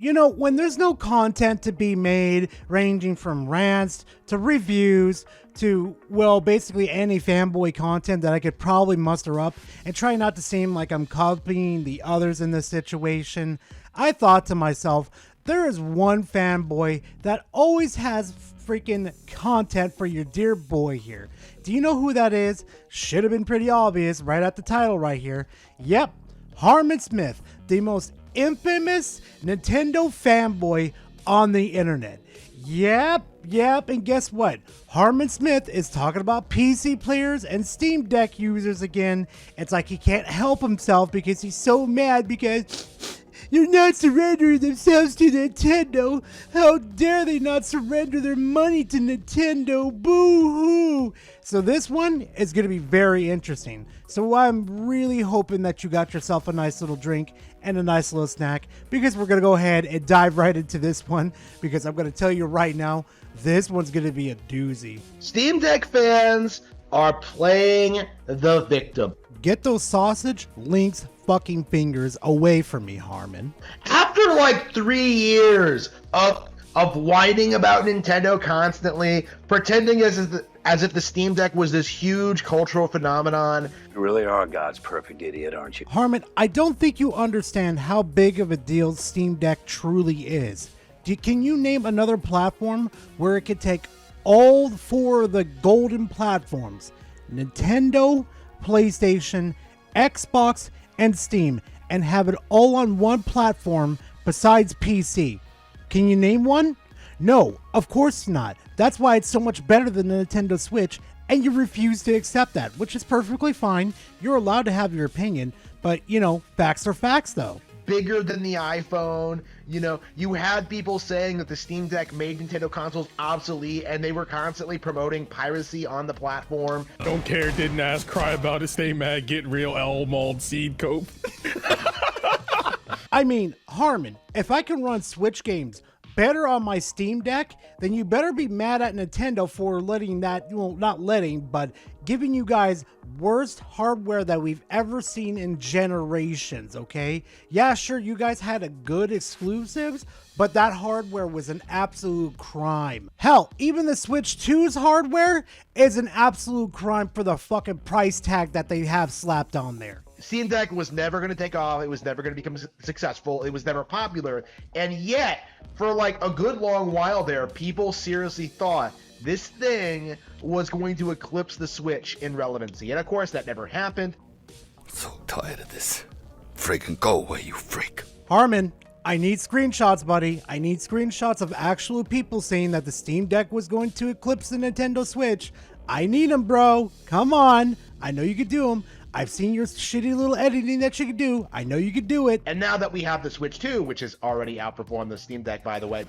You know, when there's no content to be made, ranging from rants to reviews to, well, basically any fanboy content that I could probably muster up and try not to seem like I'm copying the others in this situation, I thought to myself, there is one fanboy that always has freaking content for your dear boy here. Do you know who that is? Should have been pretty obvious right at the title right here. Yep, Harman Smith, the most infamous Nintendo fanboy on the internet. Yep, and guess what? Harman Smith is talking about PC players and Steam Deck users again. It's like he can't help himself because he's so mad because you're not surrendering themselves to Nintendo. How dare they not surrender their money to Nintendo? Boo-hoo. So this one is going to be very interesting. So I'm really hoping that you got yourself a nice little drink and a nice little snack, because we're going to go ahead and dive right into this one, because I'm going to tell you right now, this one's going to be a doozy. Steam Deck fans are playing the victim. Get those sausage links fucking fingers away from me, Harman. After like 3 years of whining about Nintendo constantly, pretending as if the Steam Deck was this huge cultural phenomenon. You really are God's perfect idiot, aren't you? Harman, I don't think you understand how big of a deal Steam Deck truly is. Can you name another platform where it could take all 4 of the golden platforms, Nintendo, PlayStation, Xbox, and Steam, and have it all on one platform besides PC? Can you name one? No, of course not. That's why it's so much better than the Nintendo Switch, and you refuse to accept that, which is perfectly fine. You're allowed to have your opinion, but, you know, facts are facts, though. Bigger than the iPhone. You know, you had people saying that the Steam Deck made Nintendo consoles obsolete, and they were constantly promoting piracy on the platform. Don't care, didn't ask, cry about it, stay mad, get real, Elmald seed cope. I mean, Harman, if I can run Switch games better on my Steam Deck, then you better be mad at Nintendo for letting that, well, not letting, but giving you guys worst hardware that we've ever seen in generations, okay? Yeah, sure, you guys had a good exclusives, but that hardware was an absolute crime. Hell, even the Switch 2's hardware is an absolute crime for the fucking price tag that they have slapped on there. Steam Deck was never going to take off. It was never going to become successful. It was never popular. And yet, for like a good long while there, people seriously thought this thing was going to eclipse the Switch in relevancy. And of course, that never happened. So tired of this. Freaking go away, you freak. Harman, I need screenshots, buddy. I need screenshots of actual people saying that the Steam Deck was going to eclipse the Nintendo Switch. I need them, bro. Come on. I know you could do them. I've seen your shitty little editing that you could do. I know you could do it. And now that we have the Switch 2, which has already outperformed the Steam Deck, by the way.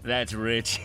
That's rich.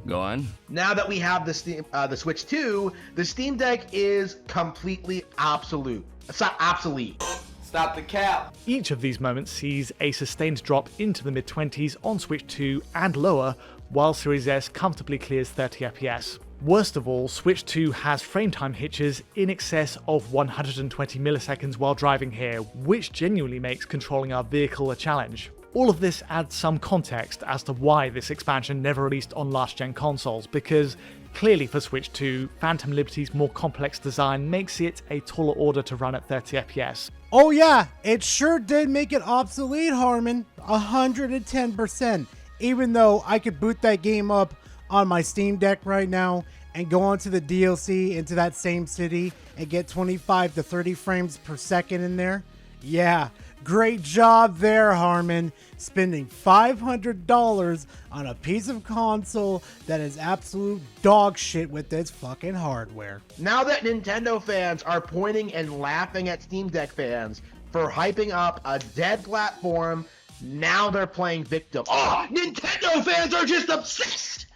Go on. Now that we have the Switch 2, the Steam Deck is completely obsolete. Stop the cap. Each of these moments sees a sustained drop into the mid-20s on Switch 2 and lower, while Series S comfortably clears 30 FPS. Worst of all, Switch 2 has frame time hitches in excess of 120 milliseconds while driving here, which genuinely makes controlling our vehicle a challenge. All of this adds some context as to why this expansion never released on last-gen consoles, because clearly for Switch 2, Phantom Liberty's more complex design makes it a taller order to run at 30 FPS. Oh yeah, it sure did make it obsolete, Harman. 110%. Even though I could boot that game up on my Steam Deck right now and go onto the DLC into that same city and get 25 to 30 frames per second in there. Yeah, great job there, Harman. Spending $500 on a piece of console that is absolute dog shit with its fucking hardware. Now that Nintendo fans are pointing and laughing at Steam Deck fans for hyping up a dead platform, now they're playing victim. Oh, Nintendo fans are just obsessed!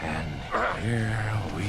And here we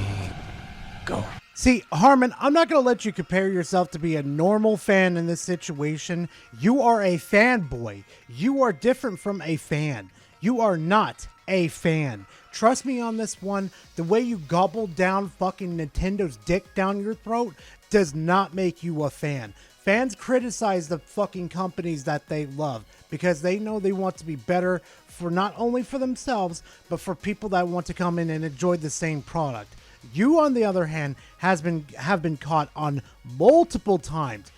go. See, Harman, I'm not going to let you compare yourself to be a normal fan in this situation. You are a fanboy. You are different from a fan. You are not a fan. Trust me on this one. The way you gobbled down fucking Nintendo's dick down your throat does not make you a fan. Fans criticize the fucking companies that they love because they know they want to be better for not only for themselves, but for people that want to come in and enjoy the same product. You, on the other hand, have been caught on multiple times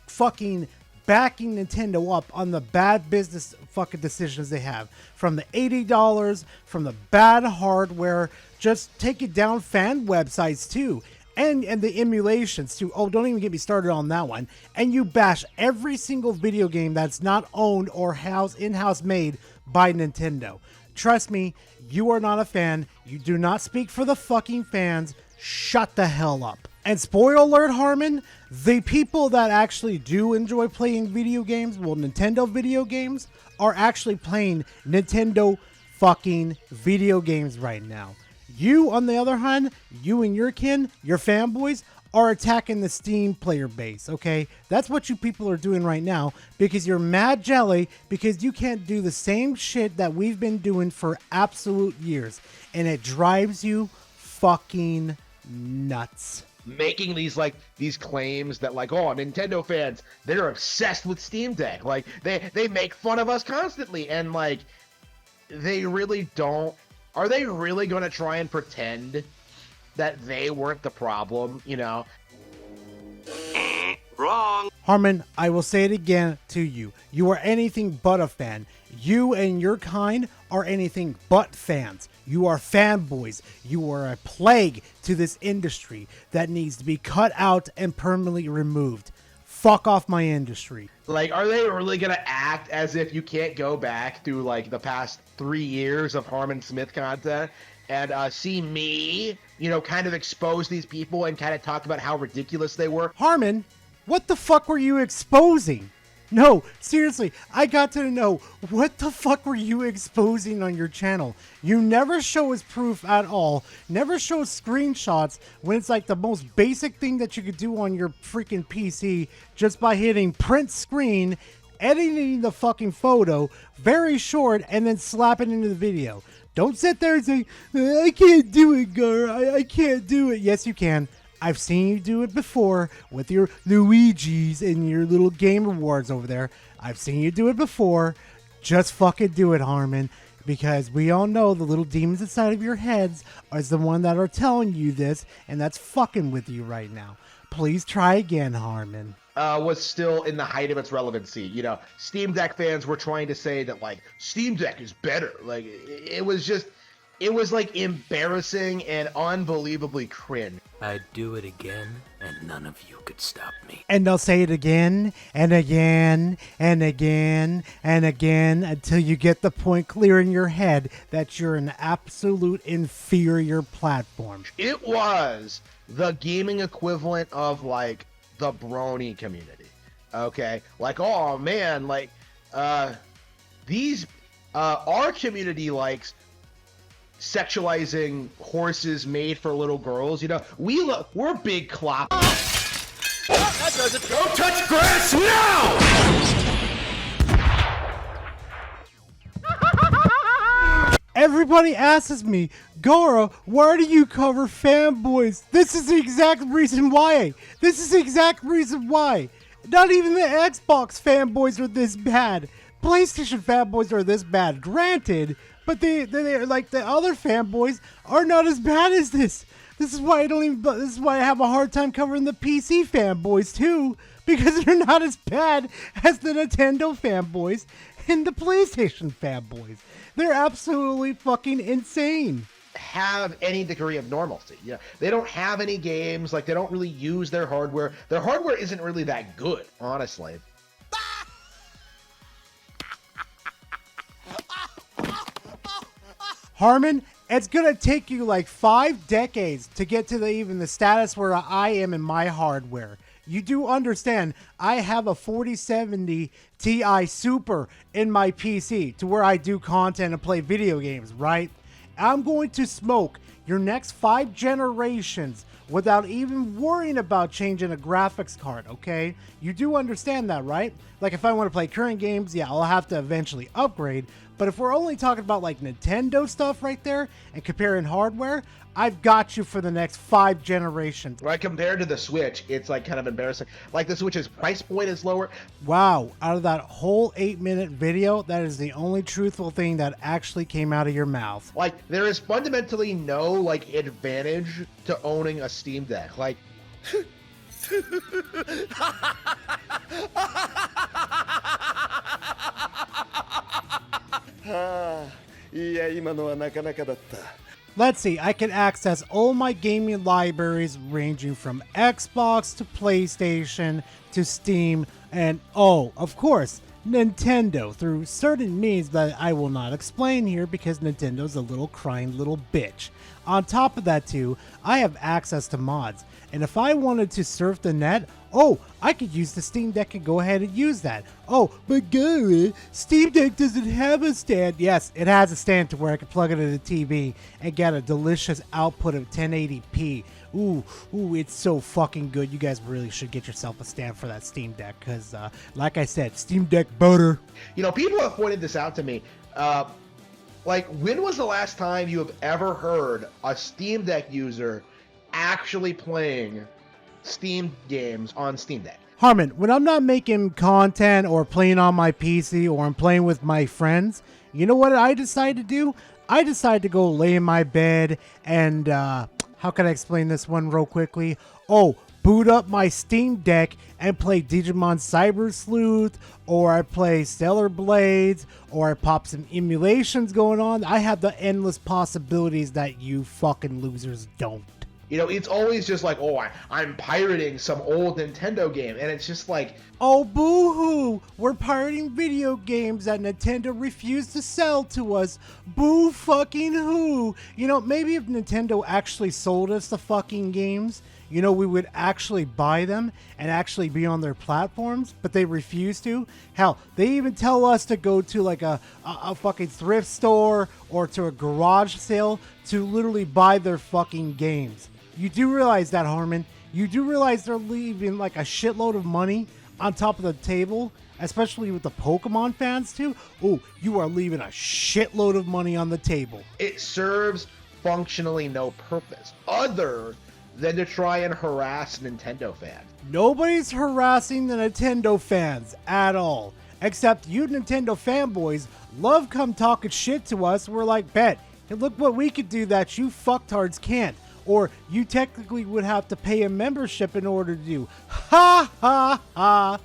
fucking backing Nintendo up on the bad business fucking decisions they have. From the $80, from the bad hardware, just take it down fan websites too. And the emulations too. Oh, don't even get me started on that one. And you bash every single video game that's not owned or in-house made by Nintendo. Trust me, you are not a fan. You do not speak for the fucking fans. Shut the hell up. And spoiler alert, Harman, the people that actually do enjoy playing video games, well, Nintendo video games, are actually playing Nintendo fucking video games right now. You, on the other hand, you and your kin, your fanboys, are attacking the Steam player base, okay? That's what you people are doing right now because you're mad jelly because you can't do the same shit that we've been doing for absolute years. And it drives you fucking nuts. Making these claims that Nintendo fans, they're obsessed with Steam Deck. Like they make fun of us constantly, and they really don't. Are they really going to try and pretend that they weren't the problem, you know? Wrong. Harman, I will say it again to you. You are anything but a fan. You and your kind are anything but fans. You are fanboys. You are a plague to this industry that needs to be cut out and permanently removed. Fuck off my industry. Are they really going to act as if you can't go back through, the past 3 years of Harman Smith content and see me, kind of expose these people and kind of talk about how ridiculous they were? Harman, what the fuck were you exposing? No, seriously, I got to know, what the fuck were you exposing on your channel? You never show us proof at all, never show screenshots when it's the most basic thing that you could do on your freaking PC just by hitting print screen, editing the fucking photo, very short, and then slap it into the video. Don't sit there and say, I can't do it, Gar, I can't do it. Yes, you can. I've seen you do it before with your Luigi's and your little Game Rewards over there. I've seen you do it before. Just fucking do it, Harman. Because we all know the little demons inside of your heads are the one that are telling you this, and that's fucking with you right now. Please try again, Harman. Was still in the height of its relevancy. Steam Deck fans were trying to say that, Steam Deck is better. It was embarrassing and unbelievably cringe. I'd do it again, and none of you could stop me. And they'll say it again and again and again and again until you get the point clear in your head that you're an absolute inferior platform. It was the gaming equivalent of the brony community. Okay? Oh man, these our community likes sexualizing horses made for little girls. We're big clop. That does it. Go touch grass now! Everybody asks me, Gora, why do you cover fanboys? This is the exact reason why. Not even the Xbox fanboys are this bad. PlayStation fanboys are this bad, granted, but they're the other fanboys are not as bad as this. This is why I have a hard time covering the PC fanboys too, because they're not as bad as the Nintendo fanboys and the PlayStation fanboys. They're absolutely fucking insane. Have any degree of normalcy. They don't have any games. They don't really use their hardware. Their hardware isn't really that good, honestly. Harman, it's gonna take you 5 decades to get to even the status where I am in my hardware. You do understand, I have a 4070 Ti Super in my PC to where I do content and play video games, right? I'm going to smoke your next 5 generations without even worrying about changing a graphics card, okay? You do understand that, right? If I want to play current games, yeah, I'll have to eventually upgrade, But if we're only talking about like Nintendo stuff right there and comparing hardware, I've got you for the next 5 generations. Right, compared to the Switch, it's like kind of embarrassing. Like the Switch's price point is lower. Wow, out of that whole 8-minute video, that is the only truthful thing that actually came out of your mouth. Like there is fundamentally no like advantage to owning a Steam Deck. Like Let's see, I can access all my gaming libraries ranging from Xbox to PlayStation to Steam and, oh, of course, Nintendo through certain means that I will not explain here because Nintendo's a little crying little bitch. On top of that too, I have access to mods, and if I wanted to surf the net, oh, I could use the Steam Deck and go ahead and use that. Oh, but Gary, Steam Deck doesn't have a stand. Yes, it has a stand to where I can plug it into the TV and get a delicious output of 1080p. Ooh, it's so fucking good. You guys really should get yourself a stand for that Steam Deck because, like I said, Steam Deck butter. You know, people have pointed this out to me. Like, when was the last time you have ever heard a Steam Deck user actually playing Steam games on Steam Deck? Harman, when I'm not making content or playing on my PC or I'm playing with my friends, you know what I decide to do? I decide to go lay in my bed and, how can I explain this one real quickly? Oh, boot up my Steam Deck and play Digimon Cyber Sleuth, or I play Stellar Blades, or I pop some emulations going on. I have the endless possibilities that you fucking losers don't. You know, it's always just like, oh, I'm pirating some old Nintendo game. And it's just like, oh, boo-hoo. We're pirating video games that Nintendo refused to sell to us. Boo fucking who. You know, maybe if Nintendo actually sold us the fucking games, you know, we would actually buy them and actually be on their platforms, but they refuse to. Hell, they even tell us to go to like a fucking thrift store or to a garage sale to literally buy their fucking games. You do realize that, Harman. You do realize they're leaving like a shitload of money on top of the table, especially with the Pokemon fans too. Oh, you are leaving a shitload of money on the table. it serves functionally no purpose other than to try and harass Nintendo fans. Nobody's harassing the Nintendo fans at all. Except you Nintendo fanboys love come talking shit to us. We're like, bet, hey, look what we could do that you fucktards can't. Or you technically would have to pay a membership in order to do. Ha ha ha.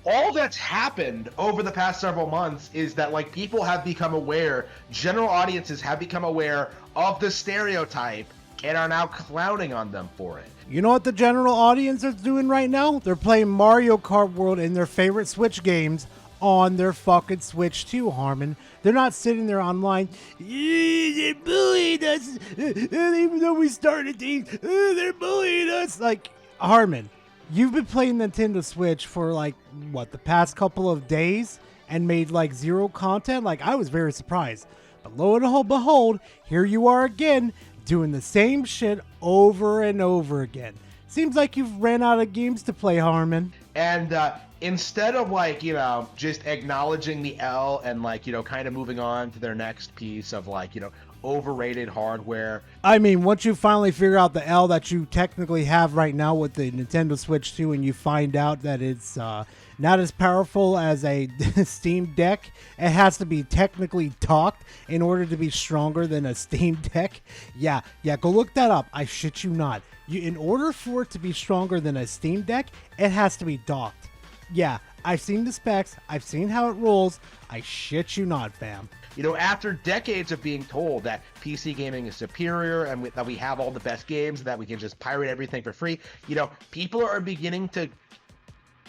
All that's happened over the past several months is that like people have become aware, general audiences have become aware of the stereotype and are now clowning on them for it. You know what the general audience is doing right now? They're playing Mario Kart World in their favorite Switch games on their fucking Switch too, Harman. They're not sitting there online. They bullied us. Even though we started these, they're bullying us. Like, Harman, you've been playing Nintendo Switch for like, what, the past couple of days and made like 0 content? Like, I was very surprised. But lo and behold, here you are again, doing the same shit over and over again. Seems like you've ran out of games to play, Harman. And instead of like, you know, just acknowledging the L and like, you know, kind of moving on to their next piece of like, you know, overrated hardware. I mean, once you finally figure out the L that you technically have right now with the Nintendo Switch 2 and you find out that it's not as powerful as a Steam Deck, it has to be technically docked in order to be stronger than a Steam Deck. Yeah, go look that up. I shit you not. In order for it to be stronger than a Steam Deck, it has to be docked. Yeah, I've seen the specs. I've seen how it rolls. I shit you not, fam. You know, after decades of being told that PC gaming is superior and that we have all the best games, that we can just pirate everything for free, you know, people are beginning to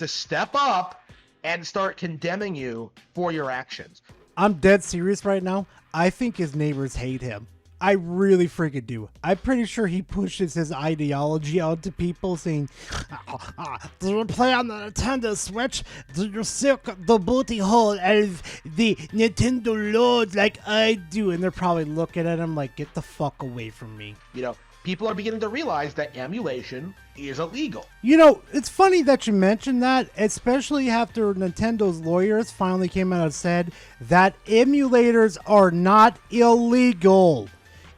step up and start condemning you for your actions. I'm dead serious right now. I think his neighbors hate him. I really freaking do. I'm pretty sure he pushes his ideology out to people saying, do you play on the Nintendo Switch? Do you suck the booty hole out of the Nintendo Lord like I do? And they're probably looking at him like, get the fuck away from me. You know, people are beginning to realize that emulation is illegal. You know, it's funny that you mentioned that, especially after Nintendo's lawyers finally came out and said that emulators are not illegal.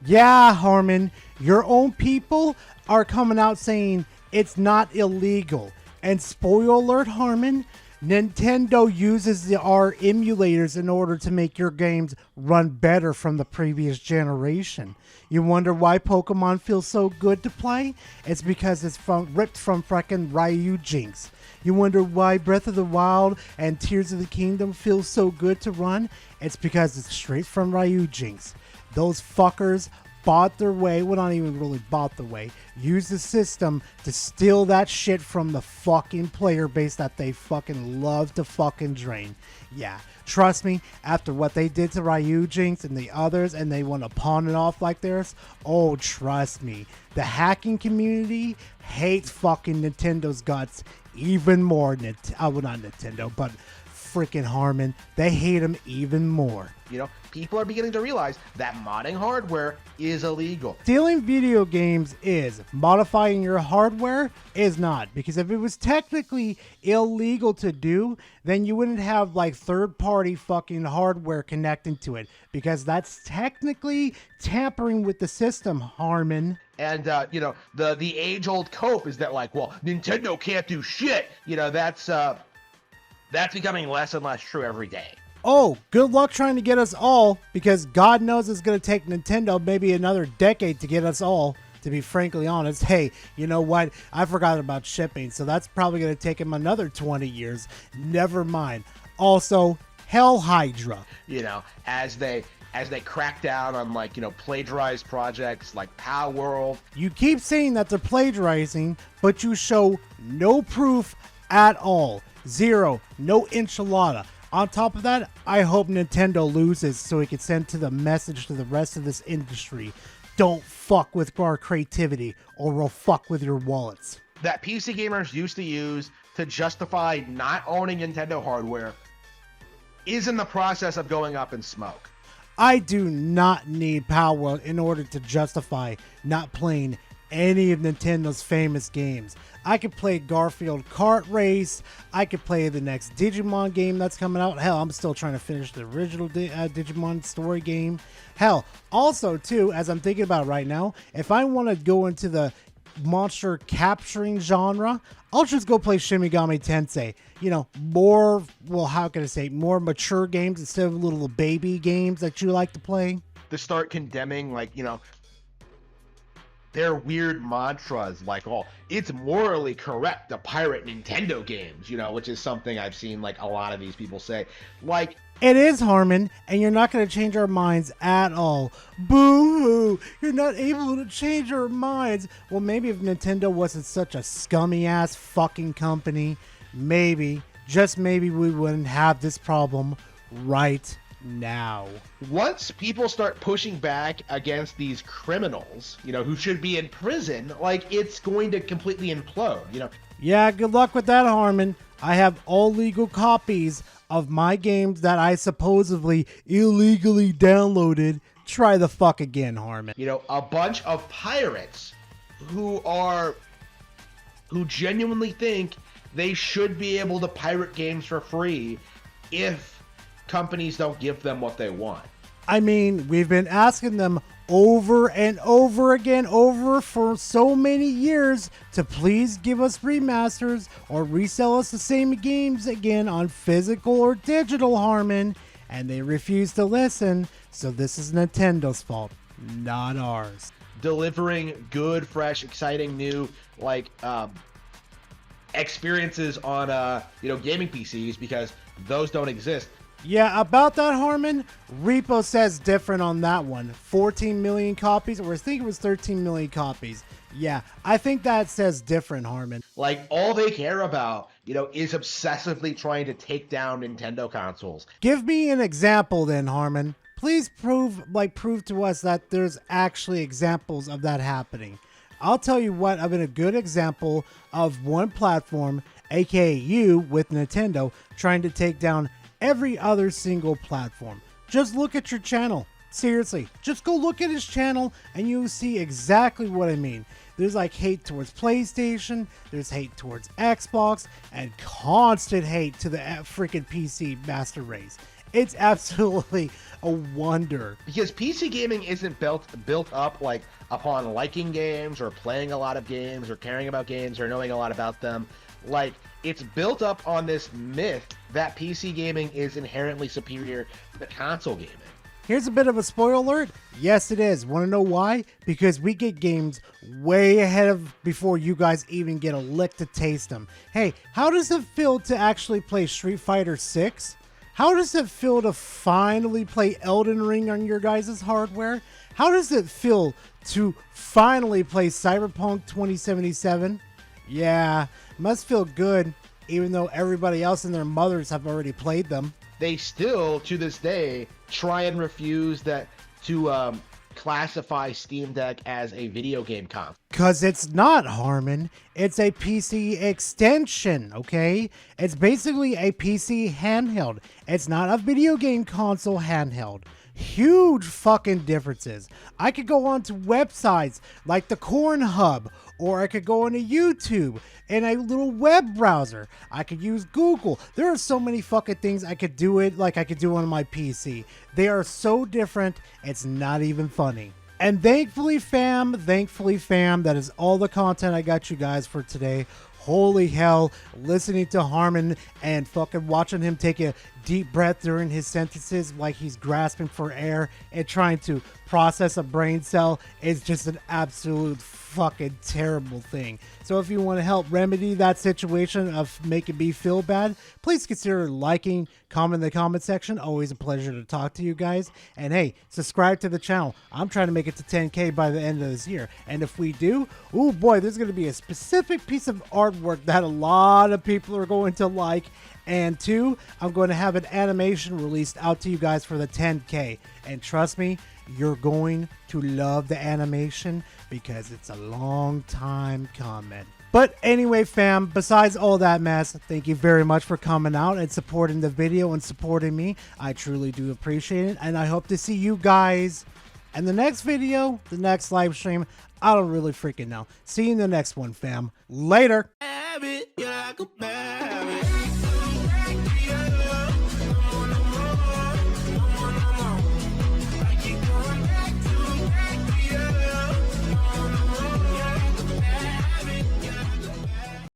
Yeah, Harman, your own people are coming out saying it's not illegal. And spoiler alert, Harman, Nintendo uses our emulators in order to make your games run better from the previous generation. You wonder why Pokemon feels so good to play? It's because it's ripped from frickin' Ryu Jinx. You wonder why Breath of the Wild and Tears of the Kingdom feel so good to run? It's because it's straight from Ryu Jinx. Those fuckers bought their way, well, not even really bought their way, used the system to steal that shit from the fucking player base that they fucking love to fucking drain. Yeah, trust me, after what they did to Ryu Jinx and the others, and they want to pawn it off like theirs, oh, trust me, the hacking community hates fucking Nintendo's guts even more. Well, not Nintendo, but freaking Harman. They hate him even more. You know, people are beginning to realize that modding hardware is illegal. Stealing video games is. Modifying your hardware is not. Because if it was technically illegal to do, then you wouldn't have like third-party fucking hardware connecting to it. Because that's technically tampering with the system, Harman. And, you know, the age-old cope is that, like, well, Nintendo can't do shit. You know, that's becoming less and less true every day. Oh, good luck trying to get us all, because God knows it's going to take Nintendo maybe another decade to get us all, to be frankly honest. Hey, you know what? I forgot about shipping, so that's probably going to take him another 20 years. Never mind. Also, Hell Hydra. You know, as they crack down on, like, you know, plagiarized projects like Power World. You keep saying that they're plagiarizing, but you show no proof at all. Zero. No enchilada. On top of that, I hope Nintendo loses so we can send to the message to the rest of this industry. Don't fuck with our creativity or we'll fuck with your wallets. That PC gamers used to use to justify not owning Nintendo hardware is in the process of going up in smoke. I do not need Power in order to justify not playing any of Nintendo's famous games. I could play Garfield Kart Race. I could play the next Digimon game that's coming out. Hell, I'm still trying to finish the original Digimon story game. Hell, also too, as I'm thinking about right now, if I want to go into the monster capturing genre, I'll just go play Shin Megami Tensei. You know, more, well, how can I say, more mature games instead of little baby games that you like to play. To start condemning, like, you know, their weird mantras, like, oh, it's morally correct to pirate Nintendo games, you know, which is something I've seen, like, a lot of these people say. Like, it is, Harman, and you're not going to change our minds at all. Boo-hoo! You're not able to change our minds. Well, maybe if Nintendo wasn't such a scummy-ass fucking company, maybe, just maybe, we wouldn't have this problem right now. Once people start pushing back against these criminals, you know, who should be in prison, like, it's going to completely implode, you know. Yeah, good luck with that, Harman. I have all legal copies of my games that I supposedly illegally downloaded. Try the fuck again, Harman. You know, a bunch of pirates who genuinely think they should be able to pirate games for free if companies don't give them what they want. I mean, we've been asking them over and over again, for so many years, to please give us remasters or resell us the same games again on physical or digital, Harman, and they refuse to listen, so this is Nintendo's fault, not ours. Delivering good, fresh, exciting, new, like, experiences on, you know, gaming PCs, because those don't exist. Yeah, about that, Harman, Repo says different on that one. 14 million copies, or I think it was 13 million copies. Yeah, I think that says different, Harman. Like, all they care about, you know, is obsessively trying to take down Nintendo consoles. Give me an example then, Harman. Please prove to us that there's actually examples of that happening. I'll tell you what, I've been a good example of one platform, aka you, with Nintendo, trying to take down every other single platform. Just look at your channel. Seriously, just go look at his channel and you'll see exactly what I mean. There's like hate towards PlayStation, there's hate towards Xbox, and constant hate to the freaking PC master race. It's absolutely a wonder. Because PC gaming isn't built up like upon liking games or playing a lot of games or caring about games or knowing a lot about them. Like, it's built up on this myth that PC gaming is inherently superior to console gaming. Here's a bit of a spoiler alert. Yes, it is. Want to know why? Because we get games way ahead of before you guys even get a lick to taste them. Hey, how does it feel to actually play Street Fighter 6? How does it feel to finally play Elden Ring on your guys' hardware? How does it feel to finally play Cyberpunk 2077? Yeah, must feel good, even though everybody else and their mothers have already played them. They still, to this day, try and refuse to classify Steam Deck as a video game console. Because it's not, Harman. It's a PC extension, okay? It's basically a PC handheld. It's not a video game console handheld. Huge fucking differences. I could go onto websites like the Corn Hub, or I could go onto YouTube in a little web browser. I could use Google. There are so many fucking things I could do it like I could do on my PC. They are so different, it's not even funny. And thankfully, fam, that is all the content I got you guys for today. Holy hell, listening to Harman and fucking watching him take a deep breath during his sentences like he's grasping for air and trying to process a brain cell is just an absolute fucking terrible thing. So if you want to help remedy that situation of making me feel bad, please consider liking, comment in the comment section. Always a pleasure to talk to you guys. And hey, subscribe to the channel. I'm trying to make it to 10K by the end of this year. And if we do, oh boy, there's going to be a specific piece of artwork that a lot of people are going to like. And two, I'm going to have an animation released out to you guys for the 10K. And trust me, you're going to love the animation because it's a long time coming. But anyway, fam, besides all that mess, thank you very much for coming out and supporting the video and supporting me. I truly do appreciate it. And I hope to see you guys in the next video, the next live stream. I don't really freaking know. See you in the next one, fam. Later.